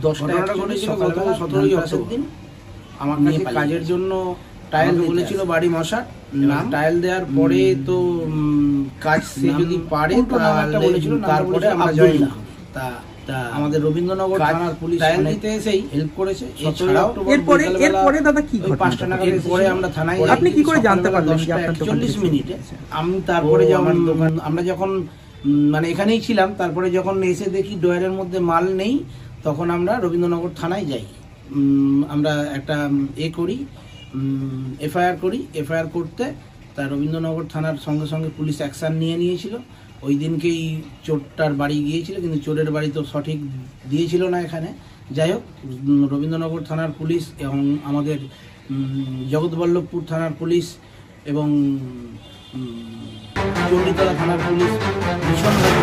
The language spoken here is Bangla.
ঘটনাটা ঘটেছিল গত 17ই অক্টোবর দিন। আমার কাছে কাজের জন্য টাইল বলেছিল বাড়ি মশার নাম। টাইল দেওয়ার পরে তো কাজ সে যদি পারে বলেছিল, তারপরে আমরা জয়েন না। তা আমাদের রবীন্দ্রনগর থানার পুলিশ টাইল দিতে এসেই হেল্প করেছে। এরপরে দাদা কি ঘটনা? 5টা নাগাদ পরে আমরা থানায়। আপনি কি করে জানতে পারলেন যে আপনার 40 মিনিটে আমি তারপরে যখন আমরা যখন মানে এখানেই ছিলাম, তারপরে যখন এসে দেখি ড্রয়ারের মধ্যে মাল নেই, তখন আমরা রবীন্দ্রনগর থানায় যাই। আমরা একটা করি, এফআইআর করি। এফআইআর করতে তা রবীন্দ্রনগর থানার সঙ্গে সঙ্গে পুলিশ অ্যাকশান নিয়েছিল। ওই দিনকেই চোরটার বাড়ি গিয়েছিল, কিন্তু চোরের বাড়ি তো সঠিক দিয়েছিল না এখানে। যাই হোক, রবীন্দ্রনগর থানার পুলিশ এবং আমাদের জগৎবল্লভপুর থানার পুলিশ এবং চণ্ডীতলা থানার পুলিশ ভীষণভাবে